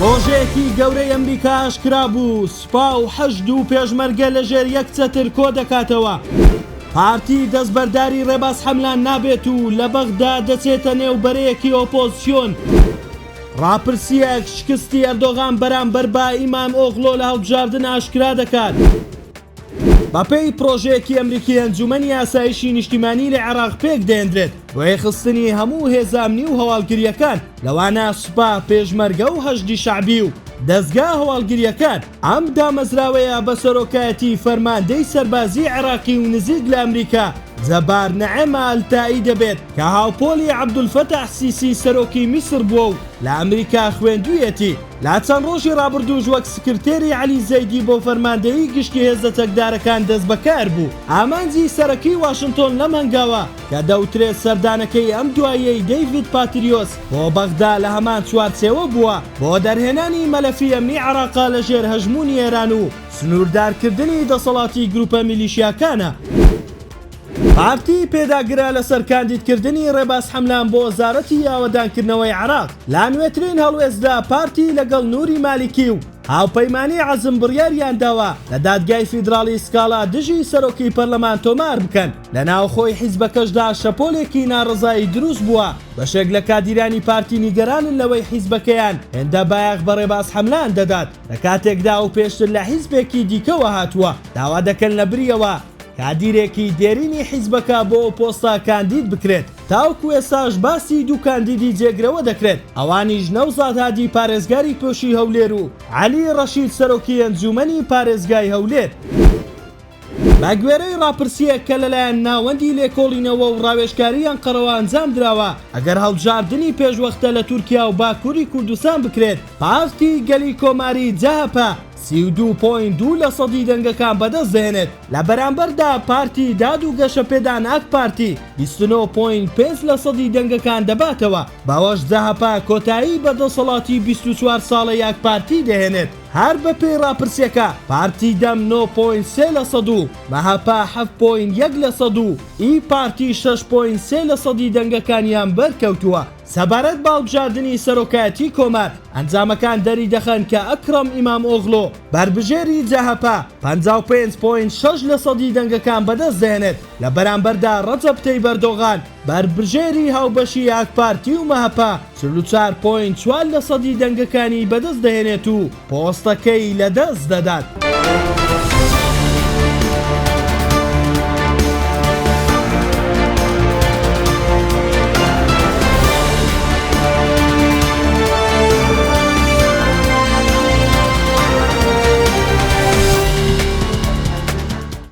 ڕۆژێکی گەورەی ئەمریکا ئاشکرا بوو، سوپا و حەشد و پێشمەرگە لەژێر یەک چەتر کۆ دەکاتەوە. پارتی دەستبەرداری ڕێباز حەملان نابێت و لە بەغدا دەچێتە نێوبەرەیەکی ئۆپۆزیسیۆن. ڕاپرسیەک شکستی ئەردۆغان بەرامبەر با ئیمام ئۆغڵۆ لە هەڵبژاردن ئاشکرا دەکات. بەپێی پرۆژەیەکی ئەمریکی ئەنجومەنی ئاسایشی نیشتیمانی لە عێراق پێک دەهێنرێت بۆ خستنی هەموو هێزامنی و هەواڵگریەکان، لەوانە سوپا، پێشمەرگە و هەشدی شەعبی و دەستگا هەواڵگریەکان. ئەم دامەزراوەیە بە سەرۆکایەتی فەرماندەی سەربازی عێراقی و نزیک لە ئەمریکا جەبار نەعێمە ئەلتایی دەبێت کە هاوپۆلی عەبدولفەتاح سیسی سەرۆکی میسر بووە و لە ئەمریکا خوێندوویەتی. لا چەند ڕۆژی ڕابردووش وەک سکرتێری عەلی زەیدی بۆ فەرماندەیی گشتی هێزە چەکدارەکان دەست بەکار بوو. ئامانجی سەرەکی واشنتۆن لەم هەنگاوە کە دەوترێت سەردانەکەی ئەم دواییەی دەیڤید پاتریۆس بۆ بەغدا لە هەمان چوارچێوە بووە بۆ دەرهێنانی مەلەفی ئەمنی عێراقا لەژێر هەژمونی ئێران و سنووردارکردنی دەسەڵاتی گروپە میلیشیاکانە. پارتی پێداگرا لەسەر کاندیدکردنی ڕێباز حەملان بۆ وەزارەتی یاوەدانکردنەوەی عێراق. لا نوێترین هەڵوێستدا پارتی لەگەڵ نووری مالیکی و هاوپەیمانی عەزم بڕیاریان داوە لە دادگای فیدراڵی سکاڵا دژی سەرۆکی پەرلەمان تۆمار بکەن. لە ناوخۆی حیزبەکەشدا شەپۆلێکی ناڕزایی دروست بووە. بەشێک لە کادیرانی پارتی نیگەرانن لەوەی حیزبەکەیان هێندە بایەخ بە ڕێباز حەملان دەدات لە کاتێکدا و پێشتر لە حیزبێکی دیکەوە هاتووە. داوا دەکەن لە بریەوە کادیرێکی دێرینی حیزبەکە بۆ پۆستا کاندید بکرێت. تاوکو ئێساش باسی دوو کاندیدی جێگرەوە دەکرێت، ئەوانیش نەوزاد هادی پارێزگاری پۆشی هەولێر و عەلی ڕەشید سەرۆکی ئەنجومەنی پارێزگای هەولێر. بە گوێرەی ڕاپرسیەک کە لەلایەن ناوەندی لێکۆڵینەوە و ڕاوێژکاریان قەرەوە ئەنجام دراوە ئەگەر هەڵبژاردننی پێشوەختە لە تورکیا و باکووری کوردستان بکرێت، پارتی گەلی کۆماری جاهپا 32.2% دەنگەکان بەدەست دێنێت. لە بەرامبەردا پارتی داد و گەشە پێدان ئاک پارتی 29.5% دەنگەکان دەباتەوە. باوەش جاهپا کۆتایی بە دەسەڵاتی 24 ساڵە یاک پارتی دەهێنێت. هەر بەپێی ڕاپرسیەکە پارتی دەم 9.3% و مەهاپا 7.1% و ئی پارتی 6.3% دەنگەکانیان بەرکەوتووە. سەبارەت باڵبژاردننی سەرۆکایەتی کۆمار، ئەنجامەکان دەری دەخەن کە ئەکرەم ئیمام ئۆغڵۆ بەربژێری جاهپا 55.6% دەنگەکان بەدەست دێنێت. لە بەرامبەردا ڕەجەب تەیب ئەردۆغان بەربژێری هاوبەشی یاک پارتی و مەهاپا 44.4% دەنگەکانی بەدەست دەهێنێت و پۆستەکەی لەدەست دەدات.